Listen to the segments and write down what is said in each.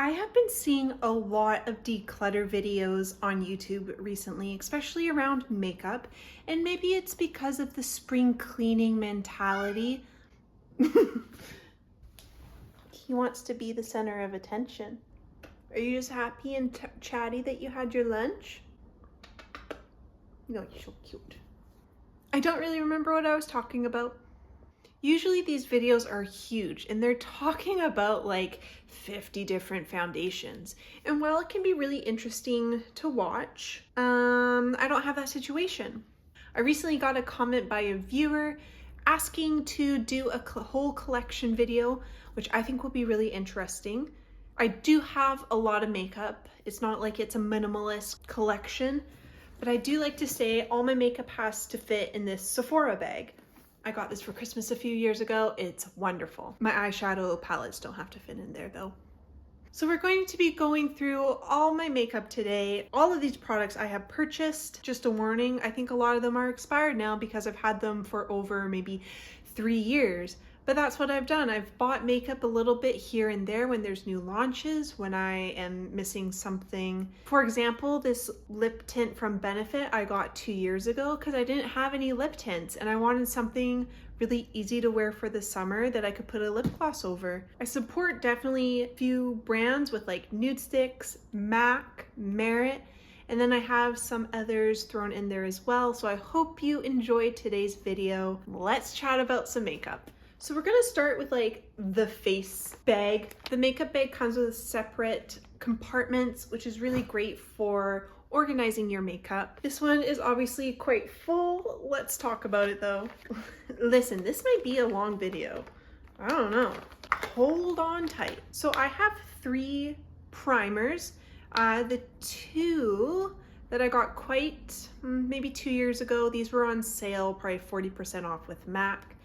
I have been seeing a lot of declutter videos on YouTube recently, especially around makeup, and maybe it's because of the spring cleaning mentality. He wants to be the center of attention. Are you just happy and chatty that you had your lunch? No, you're so cute. I don't really remember what I was talking about. Usually these videos are huge and they're talking about like 50 different foundations. And while it can be really interesting to watch, I don't have that situation. I recently got a comment by a viewer asking to do a whole collection video, which I think will be really interesting. I do have a lot of makeup. It's not like it's a minimalist collection, but I do like to say all my makeup has to fit in this Sephora bag. I got this for Christmas a few years ago. It's wonderful. My eyeshadow palettes don't have to fit in there though. So we're going to be going through all my makeup today. All of these products I have purchased. Just a warning, I think a lot of them are expired now because I've had them for over maybe 3 years. But that's what I've done. I've bought makeup a little bit here and there when there's new launches, when I am missing something. For example, this lip tint from Benefit I got 2 years ago because I didn't have any lip tints and I wanted something really easy to wear for the summer that I could put a lip gloss over. I support definitely a few brands with like Nude Sticks, MAC, Merit, and then I have some others thrown in there as well. So I hope you enjoyed today's video. Let's chat about some makeup. So we're gonna start with like the face bag. The makeup bag comes with separate compartments, which is really great for organizing your makeup. This one is obviously quite full. Let's talk about it though. Listen, this might be a long video. I don't know. Hold on tight. So I have 3 primers. The 2 that I got quite maybe 2 years ago, these were on sale, probably 40% off with MAC.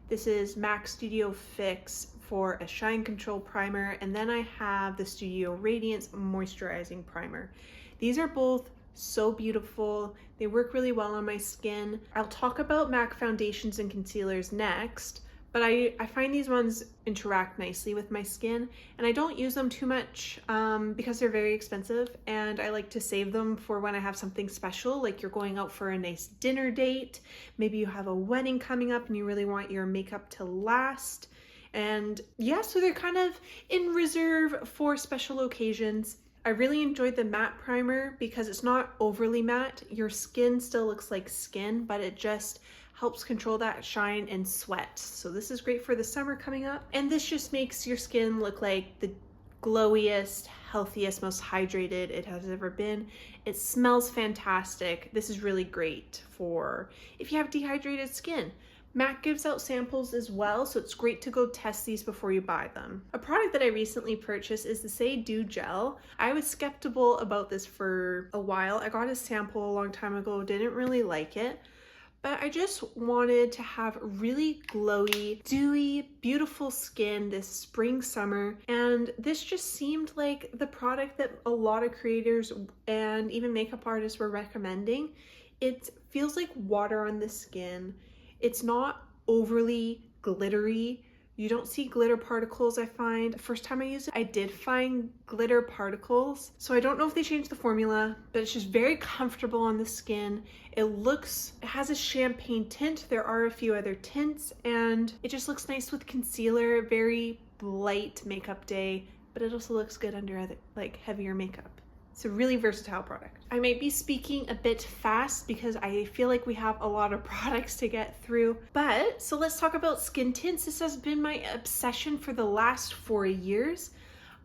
This is MAC Studio Fix for a shine control primer, and then I have the Studio Radiance moisturizing primer. These are both so beautiful. They work really well on my skin. I'll talk about MAC foundations and concealers next, but I find these ones interact nicely with my skin, and I don't use them too much because they're very expensive, and I like to save them for when I have something special, like you're going out for a nice dinner date, maybe you have a wedding coming up and you really want your makeup to last. And yeah, so they're kind of in reserve for special occasions. I really enjoyed the matte primer because it's not overly matte. Your skin still looks like skin, but it just helps control that shine and sweat. So this is great for the summer coming up. And this just makes your skin look like the glowiest, healthiest, most hydrated it has ever been. It smells fantastic. This is really great for if you have dehydrated skin. MAC gives out samples as well, so it's great to go test these before you buy them. A product that I recently purchased is the Say Do Gel. I was skeptical about this for a while. I got a sample a long time ago, didn't really like it, but I just wanted to have really glowy, dewy, beautiful skin this spring, summer, and this just seemed like the product that a lot of creators and even makeup artists were recommending. It feels like water on the skin. It's not overly glittery. You don't see glitter particles, I find. The first time I used it, I did find glitter particles. So I don't know if they changed the formula, but it's just very comfortable on the skin. It has a champagne tint. There are a few other tints, and it just looks nice with concealer. Very light makeup day, but it also looks good under other, like heavier makeup. It's a really versatile product. I might be speaking a bit fast because I feel like we have a lot of products to get through. But so let's talk about skin tints. This has been my obsession for the last 4 years.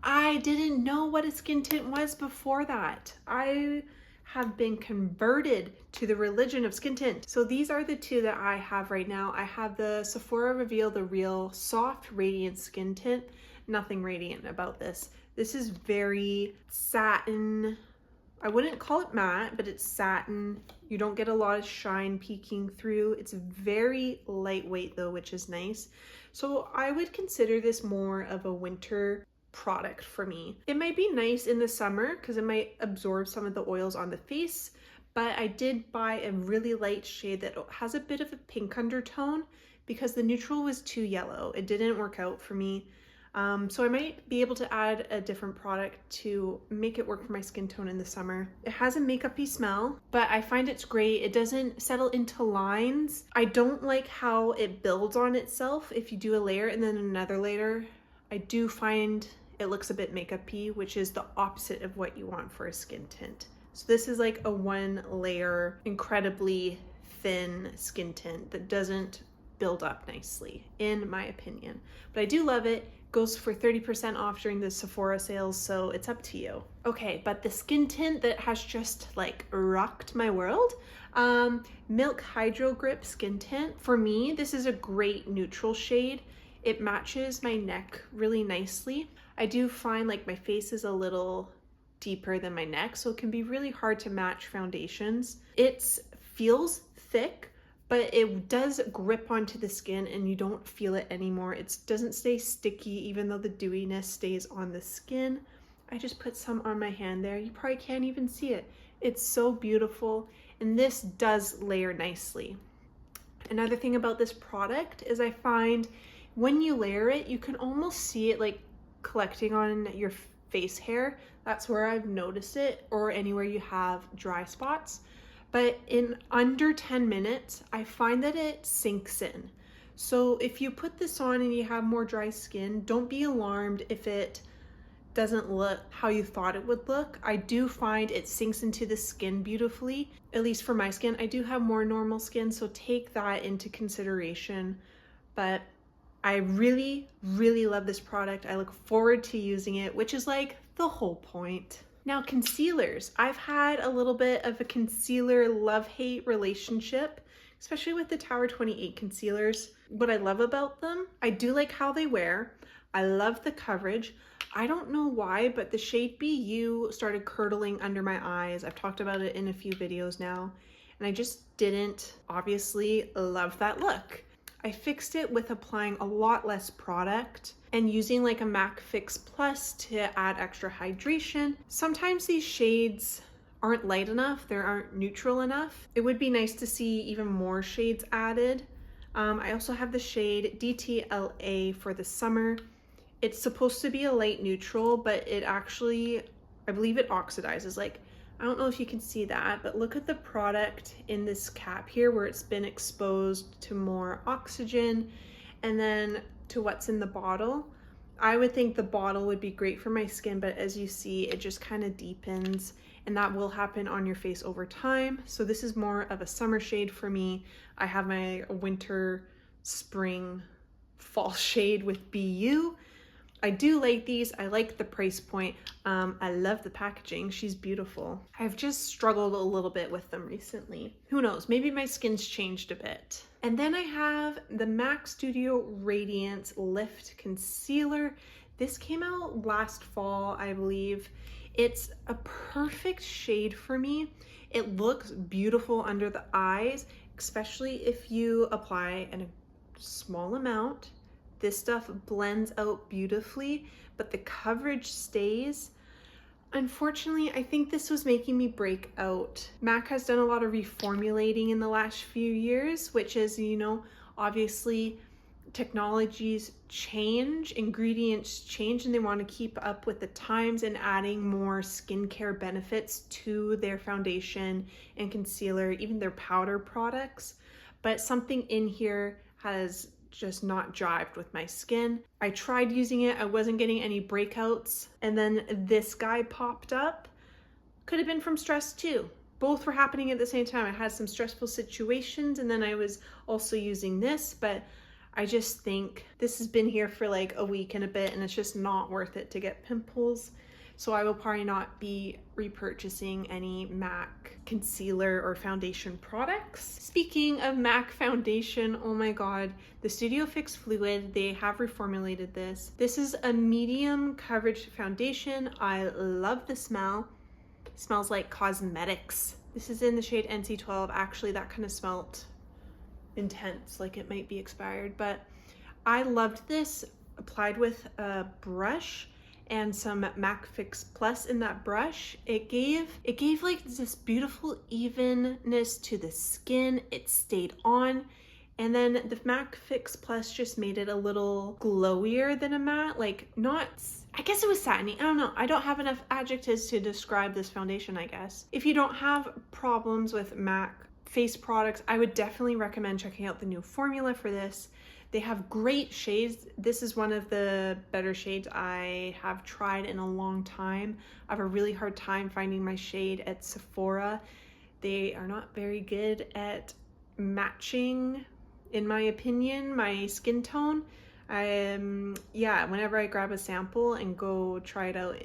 I didn't know what a skin tint was before that. I have been converted to the religion of skin tint. So these are the 2 that I have right now. I have the Sephora Reveal the Real Soft Radiant Skin Tint. Nothing radiant about this. This is very satin. I wouldn't call it matte, but it's satin. You don't get a lot of shine peeking through. It's very lightweight though, which is nice. So I would consider this more of a winter product for me. It might be nice in the summer because it might absorb some of the oils on the face, but I did buy a really light shade that has a bit of a pink undertone because the neutral was too yellow. It didn't work out for me. So I might be able to add a different product to make it work for my skin tone in the summer. It has a makeup-y smell, but I find it's great. It doesn't settle into lines. I don't like how it builds on itself if you do a layer and then another layer. I do find it looks a bit makeup-y, which is the opposite of what you want for a skin tint. So this is like a one layer, incredibly thin skin tint that doesn't build up nicely, in my opinion. But I do love it. Goes for 30% off during the Sephora sales, so it's up to you. Okay, but the skin tint that has just like rocked my world, Milk Hydro Grip Skin Tint. For me, this is a great neutral shade. It matches my neck really nicely. I do find like my face is a little deeper than my neck, so it can be really hard to match foundations. It feels thick, but it does grip onto the skin and you don't feel it anymore. It doesn't stay sticky even though the dewiness stays on the skin. I just put some on my hand there. You probably can't even see it. It's so beautiful, and this does layer nicely. Another thing about this product is I find when you layer it, you can almost see it like collecting on your face hair. That's where I've noticed it, or anywhere you have dry spots. But in under 10 minutes, I find that it sinks in. So if you put this on and you have more dry skin, don't be alarmed if it doesn't look how you thought it would look. I do find it sinks into the skin beautifully, at least for my skin. I do have more normal skin, so take that into consideration. But I really, really love this product. I look forward to using it, which is like the whole point. Now, concealers. I've had a little bit of a concealer love-hate relationship, especially with the Tower 28 concealers. What I love about them, I do like how they wear. I love the coverage. I don't know why, but the shade BU started curdling under my eyes. I've talked about it in a few videos now, and I just didn't obviously love that look. I fixed it with applying a lot less product and using like a MAC Fix Plus to add extra hydration. Sometimes these shades aren't light enough, they aren't neutral enough. It would be nice to see even more shades added. I also have the shade DTLA for the summer. It's supposed to be a light neutral, but it actually, I believe it oxidizes. Like, I don't know if you can see that, but look at the product in this cap here where it's been exposed to more oxygen, and then to what's in the bottle. I would think the bottle would be great for my skin, but as you see, it just kind of deepens, and that will happen on your face over time. So this is more of a summer shade for me. I have my winter, spring, fall shade with BU. I do like these. I like the price point. I love the packaging. She's beautiful. I've just struggled a little bit with them recently. Who knows? Maybe my skin's changed a bit. And then I have the MAC Studio Radiance Lift Concealer. This came out last fall, I believe. It's a perfect shade for me. It looks beautiful under the eyes, especially if you apply in a small amount. This stuff blends out beautifully, but the coverage stays. Unfortunately, I think this was making me break out. MAC has done a lot of reformulating in the last few years, which is, you know, obviously technologies change, ingredients change, and they want to keep up with the times and adding more skincare benefits to their foundation and concealer, even their powder products. But something in here has just not jived with my skin. I tried using it, I wasn't getting any breakouts, and then this guy popped up. Could have been from stress too. Both were happening at the same time. I had some stressful situations, and then I was also using this, but I just think this has been here for like a week and a bit, and it's just not worth it to get pimples. So I will probably not be repurchasing any MAC concealer or foundation products. Speaking of MAC foundation, oh my God, the Studio Fix Fluid, they have reformulated this. This is a medium coverage foundation. I love the smell. It smells like cosmetics. This is in the shade NC12. Actually, that kind of smelled intense, like it might be expired, but I loved this. Applied with a brush and some MAC Fix Plus in that brush. It gave like this beautiful evenness to the skin. It stayed on, And then the MAC Fix Plus just made it a little glowier than a matte, like not, I guess it was satiny. I don't know. I don't have enough adjectives to describe this foundation, I guess. If you don't have problems with MAC face products, I would definitely recommend checking out the new formula for this. They have great shades. This is one of the better shades I have tried in a long time. I have a really hard time finding my shade at Sephora. They are not very good at matching, in my opinion, my skin tone. Yeah, whenever I grab a sample and go try it out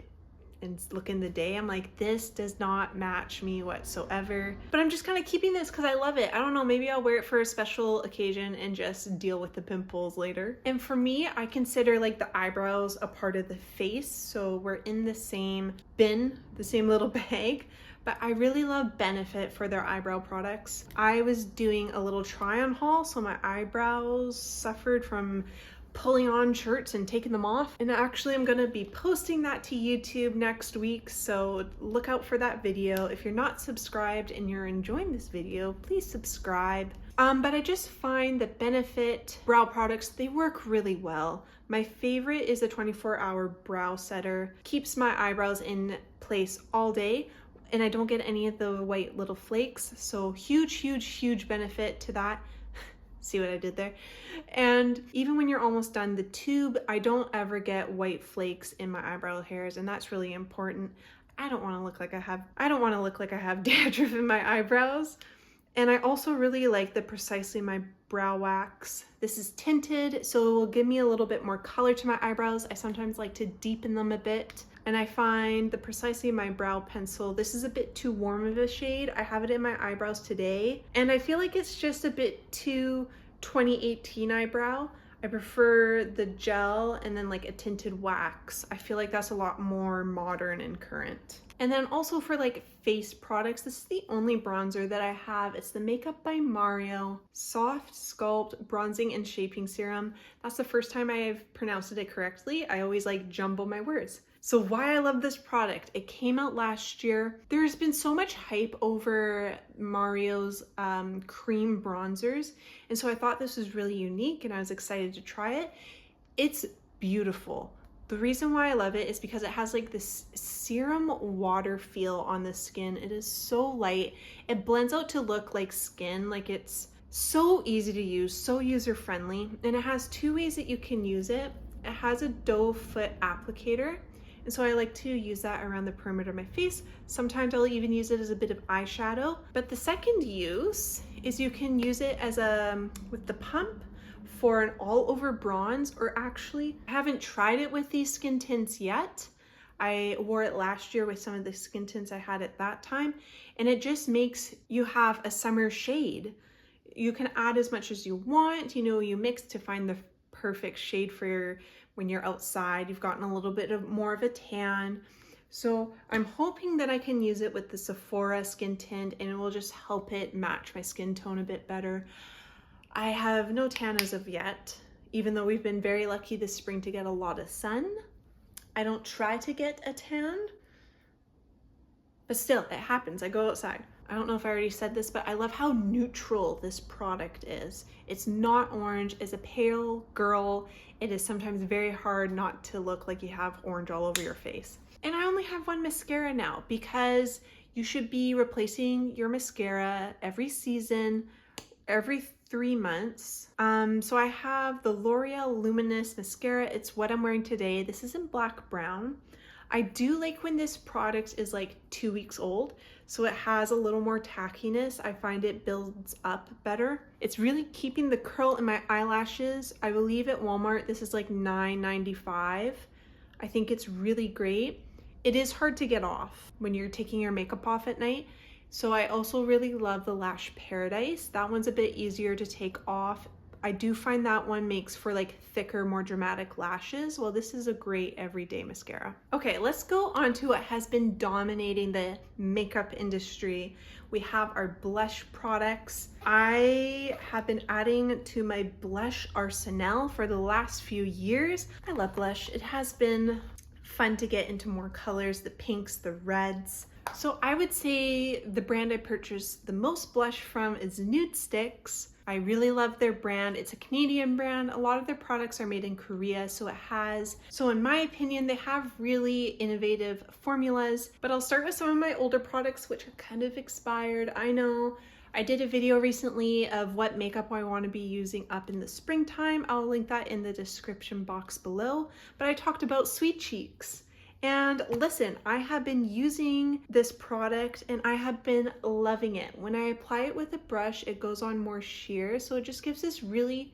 and look in the day, I'm like, this does not match me whatsoever. But I'm just kind of keeping this because I love it. I don't know, maybe I'll wear it for a special occasion and just deal with the pimples later. And for me, I consider like the eyebrows a part of the face. So we're in the same bin, the same little bag. But I really love Benefit for their eyebrow products. I was doing a little try on haul, so my eyebrows suffered from pulling on shirts and taking them off. And actually I'm gonna be posting that to YouTube next week, so look out for that video. If you're not subscribed and you're enjoying this video, please subscribe. But I just find that Benefit brow products, they work really well. My favorite is the 24-hour brow setter. Keeps my eyebrows in place all day, and I don't get any of the white little flakes. So huge benefit to that. See what I did there? And even when you're almost done the tube, I don't ever get white flakes in my eyebrow hairs, and that's really important. I don't want to look like I have dandruff in my eyebrows. And I also really like the Precisely My Brow Wax. This is tinted, so it will give me a little bit more color to my eyebrows. I sometimes like to deepen them a bit. And I find the Precisely My Brow Pencil, this is a bit too warm of a shade. I have it in my eyebrows today, and I feel like it's just a bit too 2018 eyebrow. I prefer the gel and then like a tinted wax. I feel like that's a lot more modern and current. And then also for like face products, this is the only bronzer that I have. It's the Makeup by Mario Soft Sculpt Bronzing and Shaping Serum. That's the first time I've pronounced it correctly. I always like jumble my words. So why I love this product, it came out last year. There's been so much hype over Mario's cream bronzers, and so I thought this was really unique and I was excited to try it. It's beautiful. The reason why I love it is because it has like this serum water feel on the skin. It is so light. It blends out to look like skin, like it's so easy to use, so user-friendly, and it has two ways that you can use it. It has a doe foot applicator, and so I like to use that around the perimeter of my face. Sometimes I'll even use it as a bit of eyeshadow. But the second use is you can use it as with the pump for an all over bronze, or actually, I haven't tried it with these skin tints yet. I wore it last year with some of the skin tints I had at that time, and it just makes you have a summer shade. You can add as much as you want, you mix to find the perfect shade for when you're outside. You've gotten a little bit more of a tan. So I'm hoping that I can use it with the Sephora skin tint and it will just help it match my skin tone a bit better. I have no tan as of yet, even though we've been very lucky this spring to get a lot of sun. I don't try to get a tan, but still, it happens. I go outside. I don't know if I already said this, but I love how neutral this product is. It's not orange. As a pale girl, it is sometimes very hard not to look like you have orange all over your face. And I only have one mascara now because you should be replacing your mascara every season, every 3 months. So I have the L'Oreal Luminous Mascara. It's what I'm wearing today. This is in black brown. I do like when this product is like 2 weeks old, so it has a little more tackiness. I find it builds up better. It's really keeping the curl in my eyelashes. I believe at Walmart this is like $9.95. I think it's really great. It is hard to get off when you're taking your makeup off at night. So I also really love the Lash Paradise. That one's a bit easier to take off. I do find that one makes for like thicker, more dramatic lashes. Well, this is a great everyday mascara. Okay, let's go on to what has been dominating the makeup industry. We have our blush products. I have been adding to my blush arsenal for the last few years. I love blush. It has been fun to get into more colors, the pinks, the reds. So I would say the brand I purchased the most blush from is Nude Sticks. I really love their brand. It's a Canadian brand. A lot of their products are made in Korea, so in my opinion, they have really innovative formulas. But I'll start with some of my older products, which are kind of expired. I know. I did a video recently of what makeup I want to be using up in the springtime. I'll link that in the description box below. But I talked about Sweet Cheeks. And listen, I have been using this product and I have been loving it. When I apply it with a brush, it goes on more sheer. So it just gives this really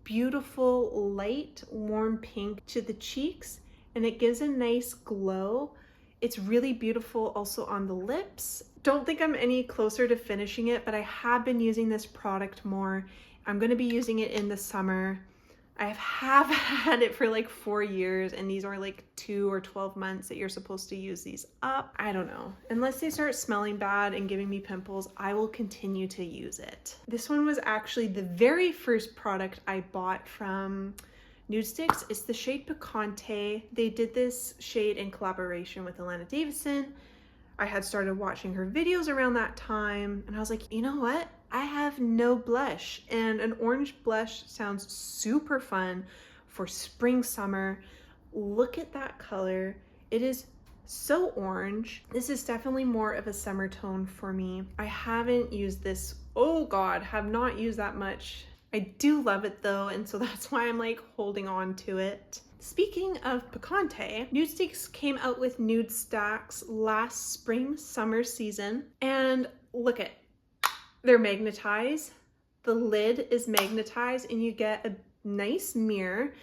beautiful, light, warm pink to the cheeks. And it gives a nice glow. It's really beautiful also on the lips. Don't think I'm any closer to finishing it, but I have been using this product more. I'm going to be using it in the summer. I have had it for like 4 years, and these are like 2 or 12 months that you're supposed to use these up. I don't know. Unless they start smelling bad and giving me pimples, I will continue to use it. This one was actually the very first product I bought from Nude Sticks. It's the shade Picante. They did this shade in collaboration with Alana Davison. I had started watching her videos around that time, and I was like, you know what? I have no blush, and an orange blush sounds super fun for spring, summer. Look at that color. It is so orange. This is definitely more of a summer tone for me. I haven't used this, oh God, have not used that much. I do love it though, and so that's why I'm like holding on to it. Speaking of Picante, Nude Sticks came out with nude stacks last spring, summer season, and look at, they're magnetized. The lid is magnetized and you get a nice mirror.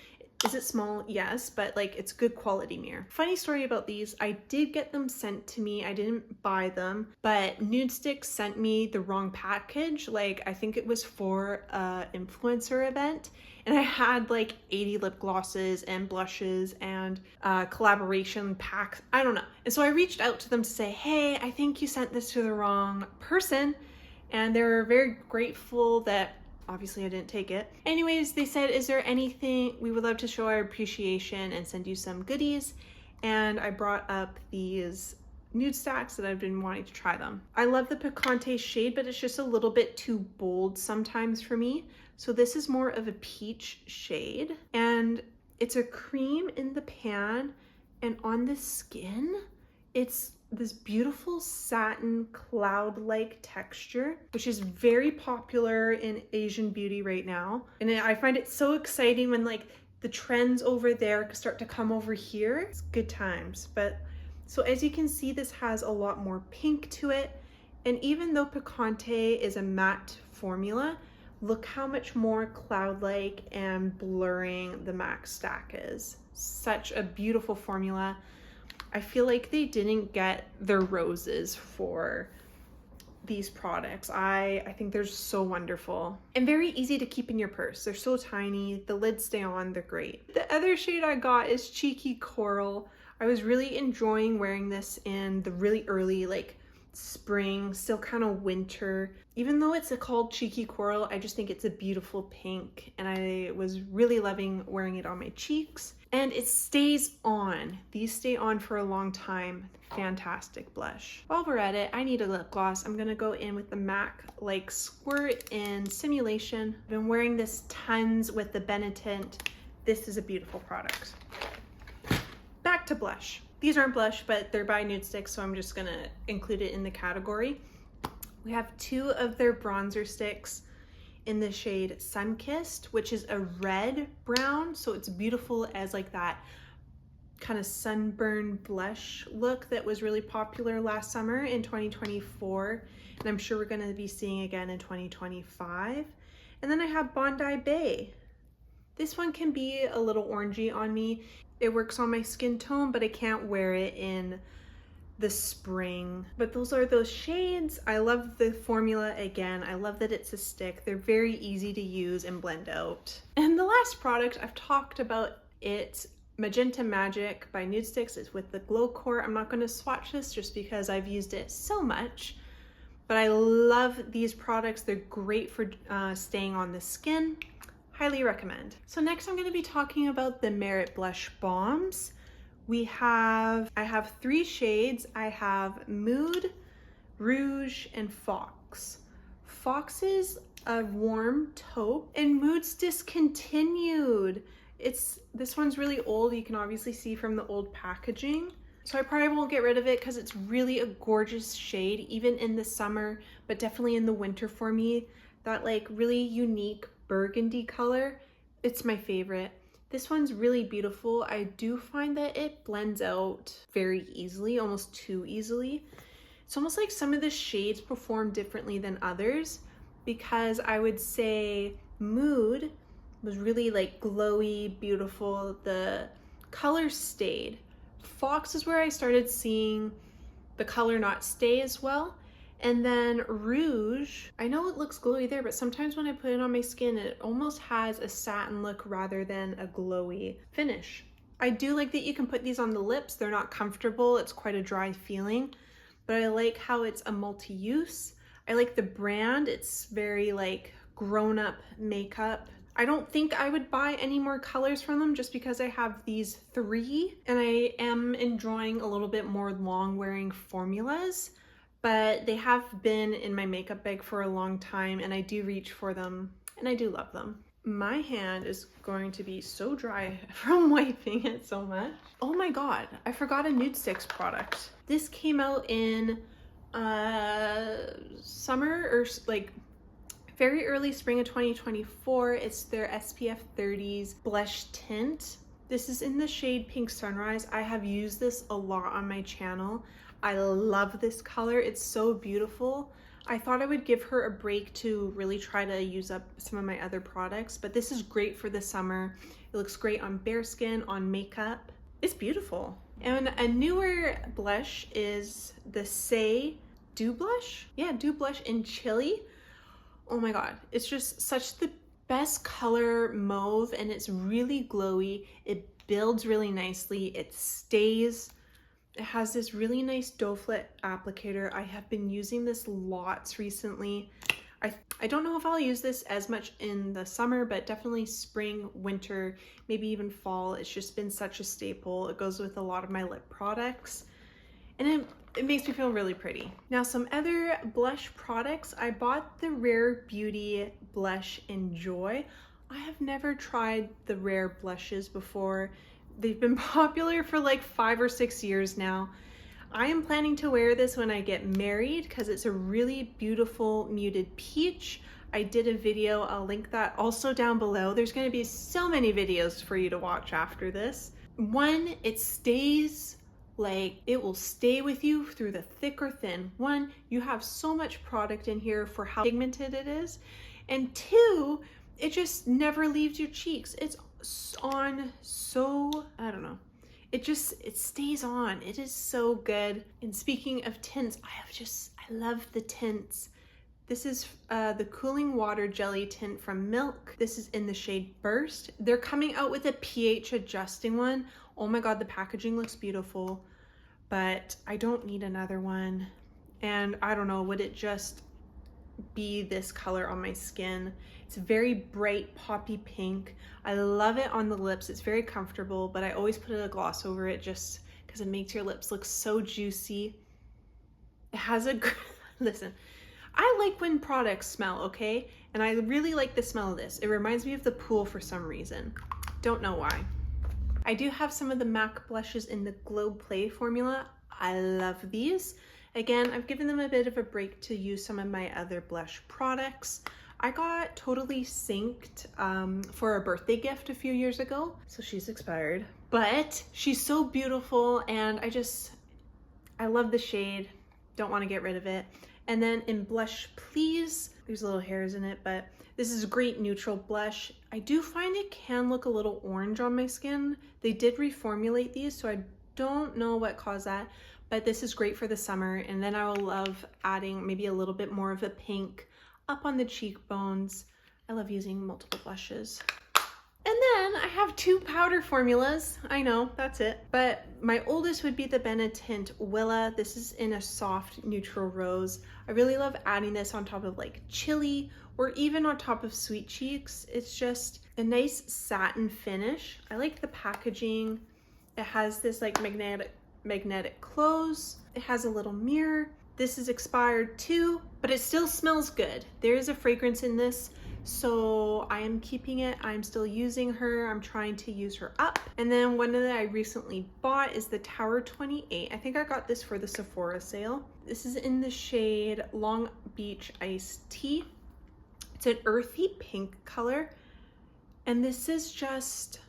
Is it small? Yes, but like it's good quality mirror. Funny story about these, I did get them sent to me. I didn't buy them, but Nude Sticks sent me the wrong package. Like I think it was for a influencer event, and I had like 80 lip glosses and blushes and collaboration packs. I don't know. And so I reached out to them to say, hey, I think you sent this to the wrong person. And they were very grateful that obviously I didn't take it. Anyways, they said, is there anything, we would love to show our appreciation and send you some goodies. And I brought up these nude stacks that I've been wanting to try them. I love the Picante shade, but it's just a little bit too bold sometimes for me. So this is more of a peach shade, and it's a cream in the pan, and on the skin, it's this beautiful satin cloud-like texture, which is very popular in Asian beauty right now. And I find it so exciting when like the trends over there start to come over here. It's good times. But so as you can see, this has a lot more pink to it. And even though Picante is a matte formula, look how much more cloud-like and blurring the MAC stack is. Such a beautiful formula. I feel like they didn't get their roses for these products. I think they're so wonderful and very easy to keep in your purse. They're so tiny, the lids stay on, they're great. The other shade I got is Cheeky Coral. I was really enjoying wearing this in the really early like spring, still kind of winter. Even though it's called Cheeky Coral, I just think it's a beautiful pink, and I was really loving wearing it on my cheeks. And it stays on. These stay on for a long time. Fantastic blush. While we're at it, I need a lip gloss. I'm gonna go in with the MAC like Squirt in Simulation. I've been wearing this tons with the Benetint. This is a beautiful product. Back to blush. These aren't blush, but they're by Nude Sticks, so I'm just gonna include it in the category. We have 2 of their bronzer sticks in the shade Sunkissed, which is a red brown, so it's beautiful as like that kind of sunburn blush look that was really popular last summer in 2024, and I'm sure we're going to be seeing again in 2025. And then I have Bondi Bay. This one can be a little orangey on me. It works on my skin tone, but I can't wear it in the spring. But those are those shades. I love the formula again. I love that it's a stick. They're very easy to use and blend out. And the last product, I've talked about it, Magenta Magic by Nude Sticks. It's with the Glow Core. I'm not going to swatch this just because I've used it so much, but I love these products. They're great for staying on the skin. Highly recommend. So next I'm going to be talking about the Merit Blush Bombs. I have 3 shades. I have Mood, Rouge, and Fox. Fox is a warm taupe, and Moods discontinued. This one's really old. You can obviously see from the old packaging. So I probably won't get rid of it because it's really a gorgeous shade, even in the summer, but definitely in the winter for me. That like really unique burgundy color, it's my favorite. This one's really beautiful. I do find that it blends out very easily, almost too easily. It's almost like some of the shades perform differently than others, because I would say Mood was really like glowy, beautiful. The color stayed. Fox is where I started seeing the color not stay as well. And then Rouge, I know it looks glowy there, but sometimes when I put it on my skin, it almost has a satin look rather than a glowy finish. I do like that you can put these on the lips. They're not comfortable. It's quite a dry feeling, but I like how it's a multi-use. I like the brand. It's very like grown-up makeup. I don't think I would buy any more colors from them just because I have these 3 and I am enjoying a little bit more long wearing formulas, but they have been in my makeup bag for a long time and I do reach for them and I do love them. My hand is going to be so dry from wiping it so much. Oh my God, I forgot a Nude Sticks product. This came out in summer or like very early spring of 2024. It's their SPF 30s blush tint. This is in the shade Pink Sunrise. I have used this a lot on my channel. I love this color. It's so beautiful. I thought I would give her a break to really try to use up some of my other products, but this is great for the summer. It looks great on bare skin, on makeup. It's beautiful. And a newer blush is the Say Dew Blush. Yeah, Dew Blush in Chili. Oh my God, it's just such the best color mauve and it's really glowy. It builds really nicely. It stays. It has this really nice doe foot applicator. I have been using this lots recently. I don't know if I'll use this as much in the summer, but definitely spring, winter, maybe even fall. It's just been such a staple. It goes with a lot of my lip products and it makes me feel really pretty. Now, some other blush products. I bought the Rare Beauty blush in Joy. I have never tried the Rare blushes before. They've been popular for like 5 or 6 years now. I am planning to wear this when I get married because it's a really beautiful muted peach. I did a video, I'll link that also down below. There's gonna be so many videos for you to watch after this. One, it stays like, it will stay with you through the thick or thin. One, you have so much product in here for how pigmented it is. And 2, it just never leaves your cheeks. It's on so, I don't know. It stays on. It is so good. And speaking of tints, I love the tints. This is the Cooling Water Jelly Tint from Milk. This is in the shade Burst. They're coming out with a pH adjusting one. Oh my God, the packaging looks beautiful, but I don't need another one. And I don't know, would it just be this color on my skin? It's very bright poppy pink. I love it on the lips. It's very comfortable, but I always put a gloss over it just because it makes your lips look so juicy. It has a, listen, I like when products smell, okay? And I really like the smell of this. It reminds me of the pool for some reason. Don't know why. I do have some of the MAC blushes in the Glow Play formula. I love these. Again, I've given them a bit of a break to use some of my other blush products. I got Totally Synced for a birthday gift a few years ago, so she's expired. But she's so beautiful and I love the shade. Don't want to get rid of it. And then in Blush Please, there's little hairs in it, but this is a great neutral blush. I do find it can look a little orange on my skin. They did reformulate these, so I don't know what caused that, but this is great for the summer. And then I will love adding maybe a little bit more of a pink up on the cheekbones. I love using multiple blushes. And then I have 2 powder formulas. I know, that's it. But my oldest would be the Benetint Willa. This is in a soft neutral rose. I really love adding this on top of like chili or even on top of sweet cheeks. It's just a nice satin finish. I like the packaging. It has this like magnetic close. It has a little mirror. This is expired too, but it still smells good. There is a fragrance in this, so I am keeping it. I'm still using her. I'm trying to use her up. And then one that I recently bought is the Tower 28. I think I got this for the Sephora sale. This is in the shade Long Beach Iced Tea. It's an earthy pink color, and this is just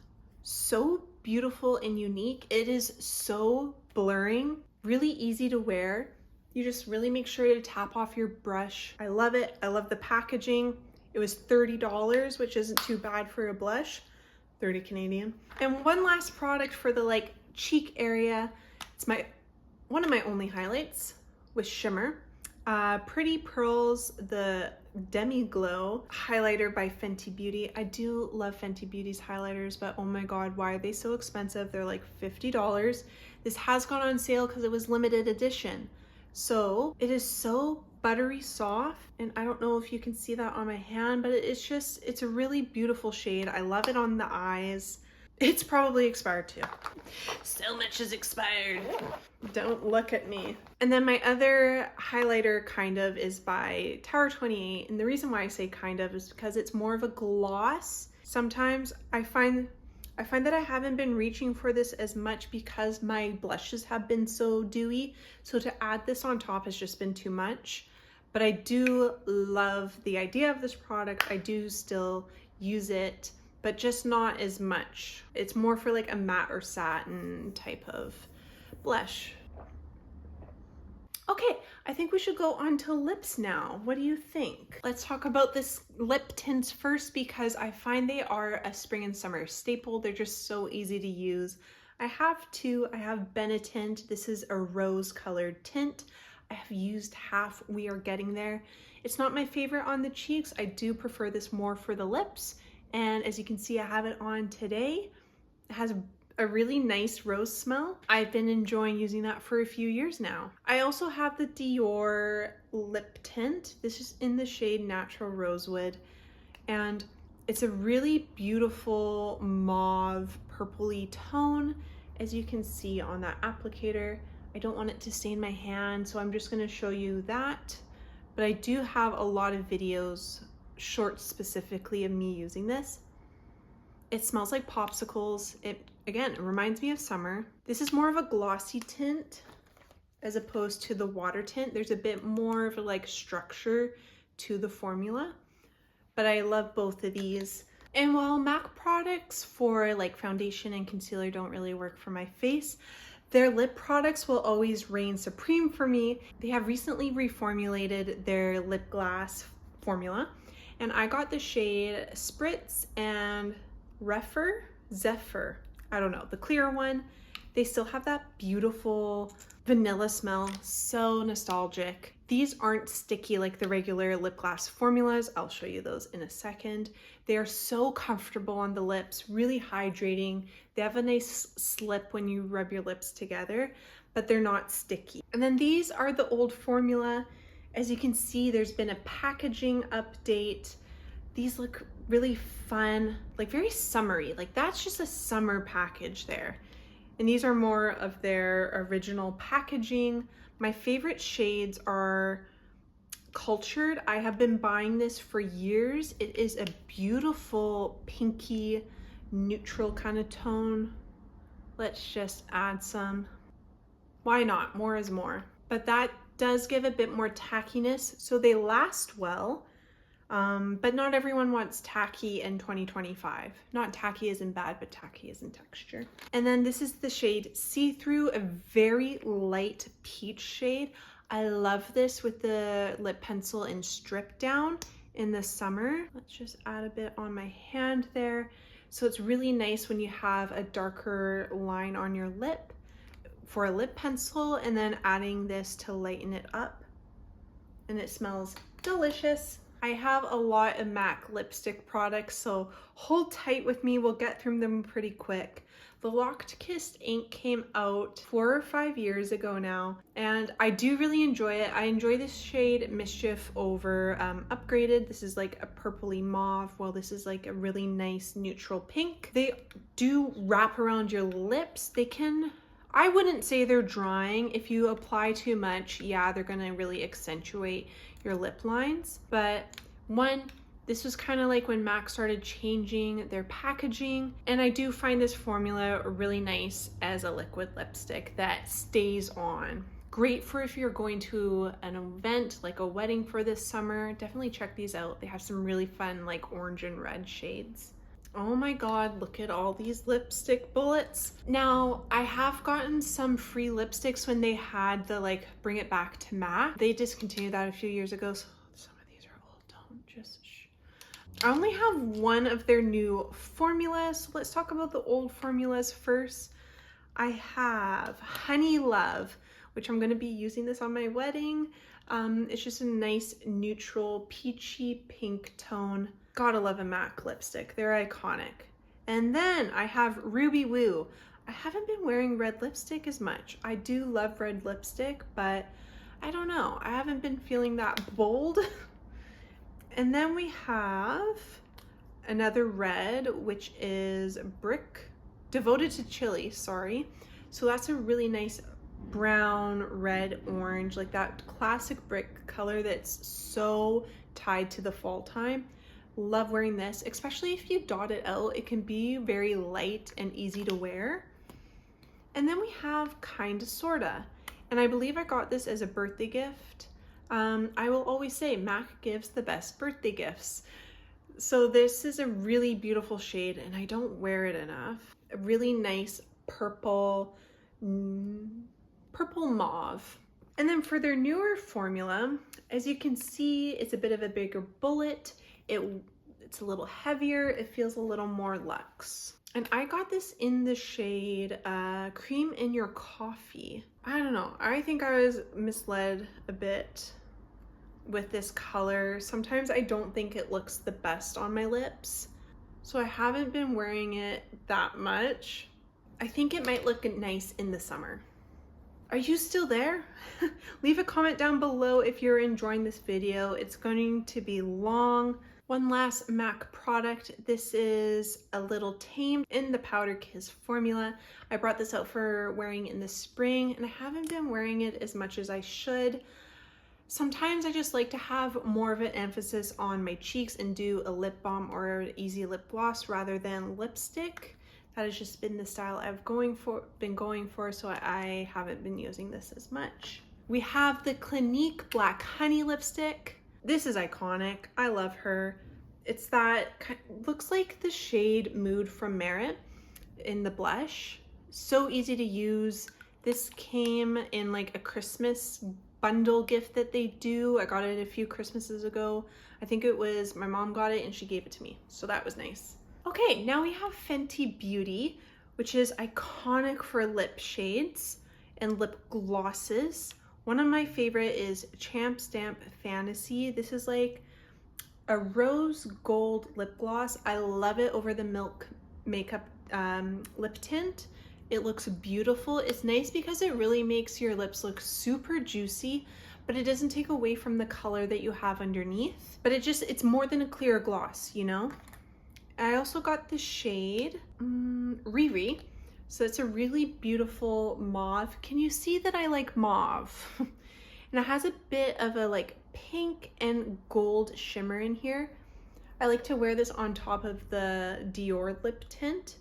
so beautiful and unique. It is so blurring, really easy to wear. You just really make sure to tap off your brush. I love it. I love the packaging. It was $30, which isn't too bad for a blush. 30 Canadian. And one last product for the like cheek area. It's one of my only highlights with shimmer. Pretty Pearls, the Demi Glow highlighter by Fenty Beauty. I do love Fenty Beauty's highlighters, but oh my god, why are they so expensive? They're like $50. This has gone on sale because it was limited edition. So it is so buttery soft, and I don't know if you can see that on my hand, but it's a really beautiful shade. I love it on the eyes. It's probably expired too. So much is expired. Don't look at me. And then my other highlighter kind of is by Tower 28. And the reason why I say kind of is because it's more of a gloss. Sometimes I find that I haven't been reaching for this as much because my blushes have been so dewy. So to add this on top has just been too much. But I do love the idea of this product. I do still use it, but just not as much. It's more for like a matte or satin type of blush. Okay, I think we should go on to lips now. What do you think? Let's talk about this lip tints first because I find they are a spring and summer staple. They're just so easy to use. I have two. I have Benetint. This is a rose colored tint. I have used half. We are getting there. It's not my favorite on the cheeks. I do prefer this more for the lips. And as you can see, I have it on today. It has a really nice rose smell. I've been enjoying using that for a few years now. I also have the Dior lip tint. This is in the shade Natural Rosewood. And it's a really beautiful mauve purpley tone, as you can see on that applicator. I don't want it to stain my hand, so I'm just gonna show you that. But I do have a lot of videos, shorts specifically, of me using this. It smells like popsicles. It reminds me of summer. This is more of a glossy tint as opposed to the water tint. There's a bit more of a like structure to the formula, but I love both of these. And while MAC products for like foundation and concealer don't really work for my face, their lip products will always reign supreme for me. They have recently reformulated their lip gloss formula, and I got the shade Spritz and Zephyr. I don't know, the clear one. They still have that beautiful vanilla smell, so nostalgic. These aren't sticky like the regular lip gloss formulas. I'll show you those in a second. They are so comfortable on the lips, really hydrating. They have a nice slip when you rub your lips together, but they're not sticky. And then these are the old formula. As you can see, there's been a packaging update. These look really fun, like very summery. Like that's just a summer package there. And these are more of their original packaging. My favorite shades are Cultured. I have been buying this for years. It is a beautiful pinky neutral kind of tone. Let's just add some. Why not? More is more. But that does give a bit more tackiness, so they last well. But not everyone wants tacky in 2025. Not tacky isn't bad, but tacky isn't texture. And then this is the shade See-Through, a very light peach shade. I love this with the lip pencil in Strip Down in the summer. Let's just add a bit on my hand there. So it's really nice when you have a darker line on your lip for a lip pencil, and then adding this to lighten it up. And it smells delicious. I have a lot of MAC lipstick products, so hold tight with me. We'll get through them pretty quick. The Locked Kiss ink came out 4 or 5 years ago now, and I do really enjoy it. I enjoy this shade Mischief over Upgraded. This is like a purpley mauve, while this is like a really nice neutral pink. They do wrap around your lips. They can I wouldn't say they're drying. If you apply too much, yeah, they're gonna really accentuate your lip lines. But this was kind of like when MAC started changing their packaging, and I do find this formula really nice as a liquid lipstick that stays on. Great for if you're going to an event like a wedding for this summer. Definitely check these out. They have some really fun like orange and red shades. Oh my god, look at all these lipstick bullets. Now, I have gotten some free lipsticks when they had the like bring it back to MAC. They discontinued that a few years ago, so some of these are old. Don't just shh. I only have one of their new formulas, so let's talk about the old formulas first. I have Honey Love, which I'm going to be using this on my wedding. It's just a nice neutral peachy pink tone. Gotta love a MAC lipstick. They're iconic. And then I have Ruby Woo. I haven't been wearing red lipstick as much. I do love red lipstick, but I don't know. I haven't been feeling that bold. And then we have another red, which is Brick, Devoted to Chili, sorry. So that's a really nice brown, red, orange, like that classic brick color that's so tied to the fall time. Love wearing this, especially if you dot it out. It can be very light and easy to wear. And then we have Kinda Sorta, and I believe I got this as a birthday gift. I will always say MAC gives the best birthday gifts. So this is a really beautiful shade, and I don't wear it enough. A really nice purple mauve. And then for their newer formula, as you can see, it's a bit of a bigger bullet. It's a little heavier. It feels a little more luxe. And I got this in the shade Cream in Your Coffee. I don't know. I think I was misled a bit with this color. Sometimes I don't think it looks the best on my lips, so I haven't been wearing it that much. I think it might look nice in the summer. Are you still there? Leave a comment down below if you're enjoying this video. It's going to be long. One last MAC product. This is a little Tamed in the Powder Kiss formula. I brought this out for wearing in the spring, and I haven't been wearing it as much as I should. Sometimes I just like to have more of an emphasis on my cheeks and do a lip balm or an easy lip gloss rather than lipstick. That has just been the style I've been going for, so I haven't been using this as much. We have the Clinique Black Honey lipstick. This is iconic. I love her. It's that, looks like the shade Mood from Merit in the blush. So easy to use. This came in like a Christmas bundle gift that they do. I got it a few Christmases ago. I think it was, my mom got it and she gave it to me. So that was nice. Okay, now we have Fenty Beauty, which is iconic for lip shades and lip glosses. One of my favorite is Champ Stamp Fantasy. This is like a rose gold lip gloss. I love it over the Milk Makeup lip tint. It looks beautiful. It's nice because it really makes your lips look super juicy, but it doesn't take away from the color that you have underneath. But it's more than a clear gloss, you know? I also got the shade Riri. So it's a really beautiful mauve. Can you see that I like mauve? And it has a bit of a like pink and gold shimmer in here. I like to wear this on top of the Dior lip tint.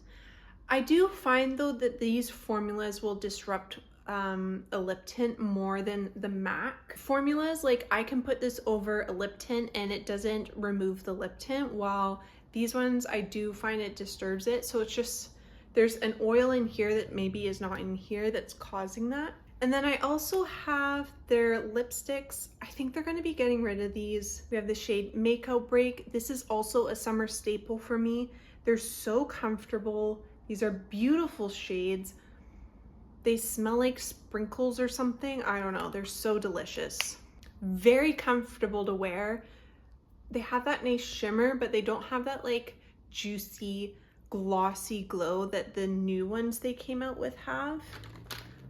I do find though that these formulas will disrupt a lip tint more than the MAC formulas. Like I can put this over a lip tint and it doesn't remove the lip tint, while these ones I do find it disturbs it. So it's just, there's an oil in here that maybe is not in here that's causing that. And then I also have their lipsticks. I think they're going to be getting rid of these. We have the shade Makeout Break. This is also a summer staple for me. They're so comfortable. These are beautiful shades. They smell like sprinkles or something. I don't know. They're so delicious. Very comfortable to wear. They have that nice shimmer, but they don't have that like juicy, glossy glow that the new ones they came out with have.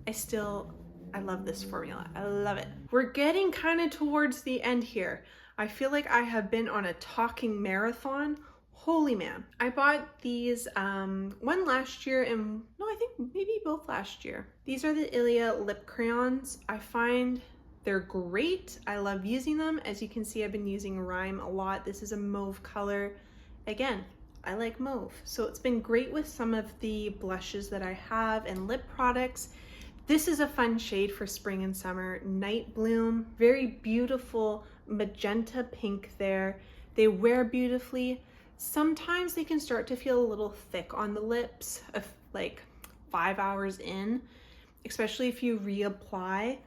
I love this formula. I love it. We're getting kind of towards the end here. I feel like I have been on a talking marathon. Holy man. I bought these one last year and no, I think maybe both last year. These are the Ilia lip crayons. I find they're great. I love using them. As you can see, I've been using Rhyme a lot. This is a mauve color. Again, I like mauve. So it's been great with some of the blushes that I have and lip products. This is a fun shade for spring and summer. Night Bloom, very beautiful magenta pink there. They wear beautifully. Sometimes they can start to feel a little thick on the lips, like 5 hours in, especially if you reapply.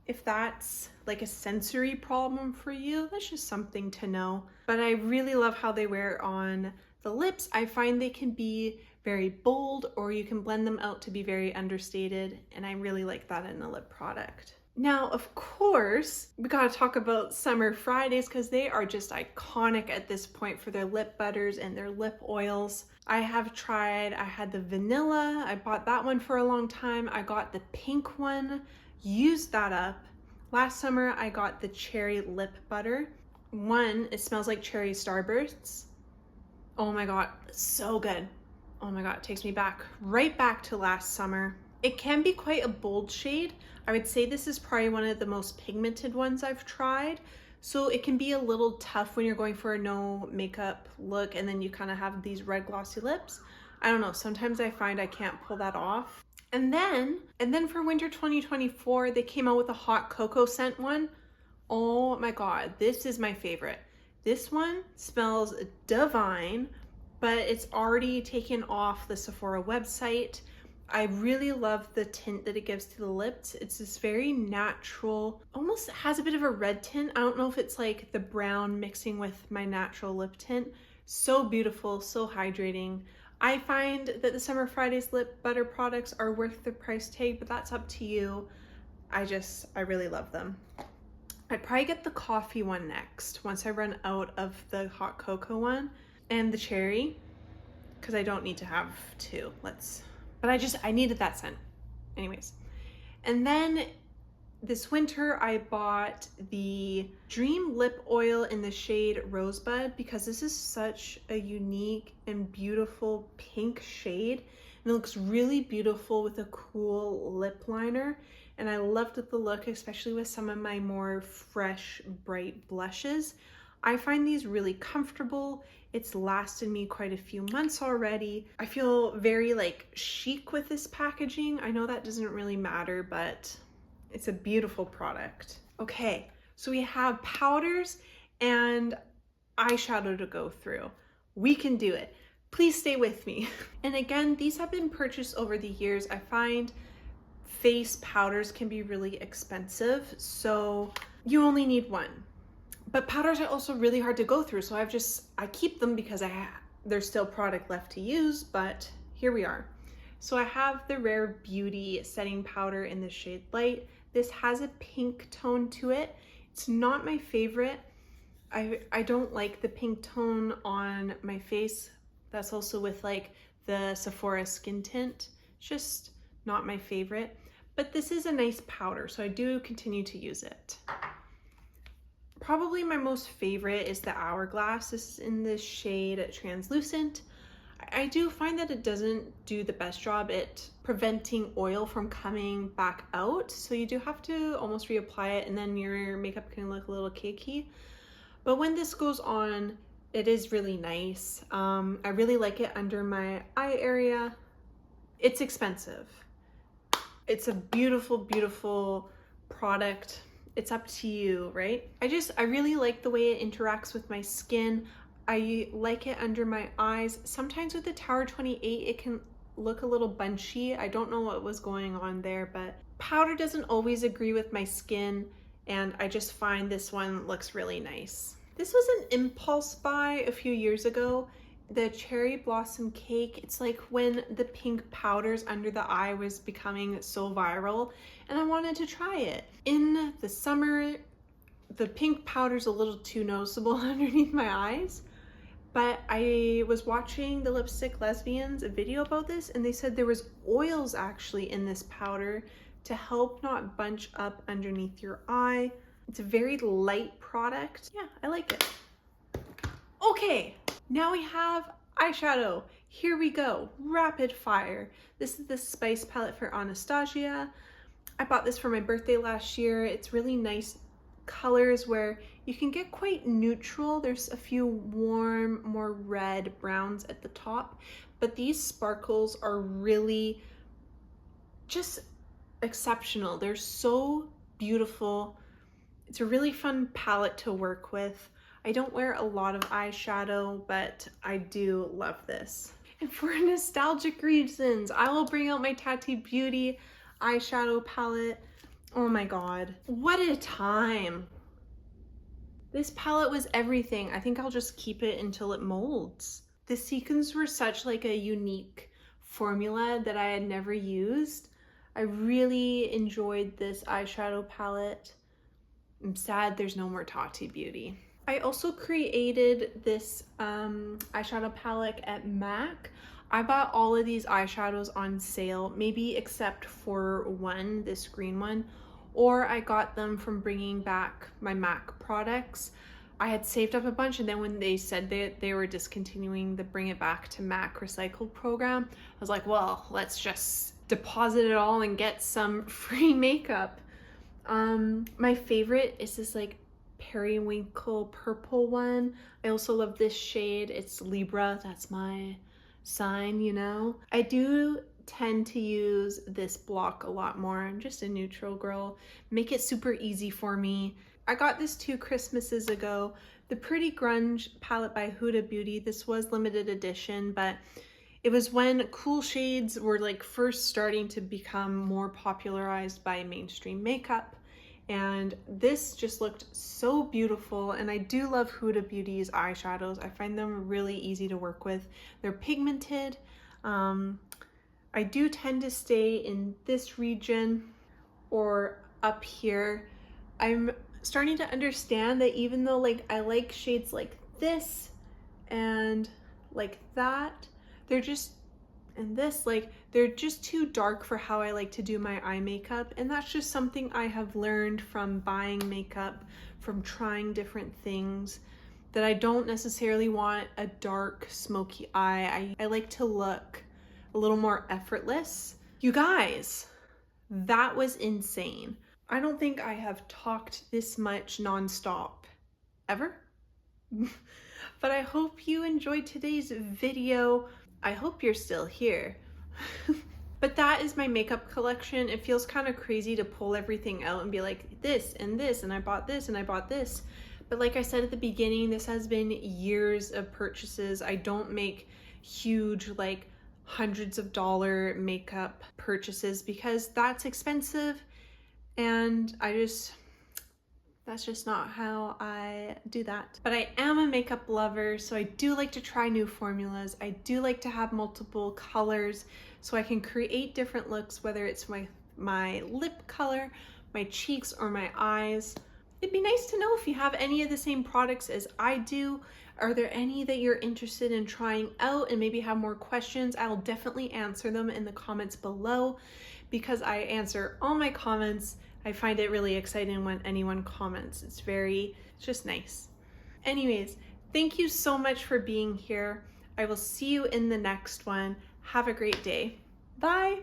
If that's like a sensory problem for you, that's just something to know. But I really love how they wear on the lips. I find they can be very bold, or you can blend them out to be very understated, and I really like that in a lip product. Now, of course, we gotta talk about Summer Fridays because they are just iconic at this point for their lip butters and their lip oils. I had the vanilla, I bought that one for a long time. I got the pink one, used that up. Last summer, I got the cherry lip butter. One, it smells like cherry starbursts. Oh my God, so good. Oh my God, it takes me right back to last summer. It can be quite a bold shade. I would say this is probably one of the most pigmented ones I've tried. So it can be a little tough when you're going for a no makeup look and then you kind of have these red glossy lips. I don't know, sometimes I find I can't pull that off. And then for winter 2024, they came out with a hot cocoa scent one. Oh my God, this is my favorite. This one smells divine, but it's already taken off the Sephora website. I really love the tint that it gives to the lips. It's this very natural, almost has a bit of a red tint. I don't know if it's like the brown mixing with my natural lip tint. So beautiful, so hydrating. I find that the Summer Fridays lip butter products are worth the price tag, but that's up to you. I really love them. I'd probably get the coffee one next once I run out of the hot cocoa one, and the cherry, because I don't need to have two. But I needed that scent. Anyways. And then this winter I bought the Dream Lip Oil in the shade Rosebud because this is such a unique and beautiful pink shade. And it looks really beautiful with a cool lip liner. And I loved the look, especially with some of my more fresh, bright blushes. I find these really comfortable. It's lasted me quite a few months already. I feel very like chic with this packaging. I know that doesn't really matter, but it's a beautiful product. Okay, so we have powders and eyeshadow to go through. We can do it. Please stay with me. And again, these have been purchased over the years. I find face powders can be really expensive, so you only need one. But powders are also really hard to go through, so I keep them because there's still product left to use, but here we are. So I have the Rare Beauty setting powder in the shade Light. This has a pink tone to it. It's not my favorite. I don't like the pink tone on my face. That's also with like the Sephora skin tint. It's just not my favorite, but this is a nice powder, so I do continue to use it. Probably my most favorite is the Hourglass. This is in the shade Translucent. I do find that it doesn't do the best job at preventing oil from coming back out. So you do have to almost reapply it and then your makeup can look a little cakey. But when this goes on, it is really nice. I really like it under my eye area. It's expensive. It's a beautiful, beautiful product. It's up to you, right? I really like the way it interacts with my skin. I like it under my eyes. Sometimes with the Tower 28, it can look a little bunchy. I don't know what was going on there, but powder doesn't always agree with my skin, and I just find this one looks really nice. This was an impulse buy a few years ago. The Cherry Blossom Cake, it's like when the pink powders under the eye was becoming so viral, and I wanted to try it. In the summer, the pink powder's a little too noticeable underneath my eyes, but I was watching the Lipstick Lesbians, a video about this, and they said there was oils actually in this powder to help not bunch up underneath your eye. It's a very light product. Yeah, I like it. Okay, Now we have eyeshadow. Here we go, rapid fire. This is the Spice palette for Anastasia. I bought this for my birthday last year. It's really nice colors where you can get quite neutral. There's a few warm, more red browns at the top, but these sparkles are really just exceptional. They're so beautiful. It's a really fun palette to work with. I don't wear a lot of eyeshadow, but I do love this. And for nostalgic reasons, I will bring out my Tati Beauty eyeshadow palette. Oh my god, what a time. This palette was everything. I think I'll just keep it until it molds. The sequins were such like a unique formula that I had never used. I really enjoyed this eyeshadow palette. I'm sad there's no more Tati Beauty. I also created this eyeshadow palette at MAC. I bought all of these eyeshadows on sale, maybe except for one, this green one, or I got them from bringing back my MAC products. I had saved up a bunch, and then when they said they were discontinuing the Bring It Back to MAC recycle program, I was like, well, let's just deposit it all and get some free makeup. My favorite is this like periwinkle purple one. I also love this shade. It's Libra, that's my sign, you know. I do tend to use this block a lot more. I'm just a neutral girl. Make it super easy for me. I got this 2 Christmases ago. The Pretty Grunge palette by Huda Beauty. This was limited edition, but it was when cool shades were like first starting to become more popularized by mainstream makeup. And this just looked so beautiful, and I do love Huda Beauty's eyeshadows. I find them really easy to work with. They're pigmented. I do tend to stay in this region or up here. I'm starting to understand that even though like I like shades like this and like that, they're just, and this, like, they're just too dark for how I like to do my eye makeup. And that's just something I have learned from buying makeup, from trying different things, that I don't necessarily want a dark, smoky eye. I like to look a little more effortless. You guys, that was insane. I don't think I have talked this much nonstop ever. But I hope you enjoyed today's video. I hope you're still here. But that is my makeup collection. It feels kind of crazy to pull everything out and be like this, and I bought this, and I bought this. But like I said at the beginning, this has been years of purchases. I don't make huge, like hundreds of dollar makeup purchases because that's expensive, and that's just not how I do that. But I am a makeup lover, so I do like to try new formulas. I do like to have multiple colors so I can create different looks, whether it's my lip color, my cheeks, or my eyes. It'd be nice to know if you have any of the same products as I do. Are there any that you're interested in trying out and maybe have more questions? I'll definitely answer them in the comments below because I answer all my comments. I find it really exciting when anyone comments. It's just nice. Anyways, thank you so much for being here. I will see you in the next one. Have a great day. Bye.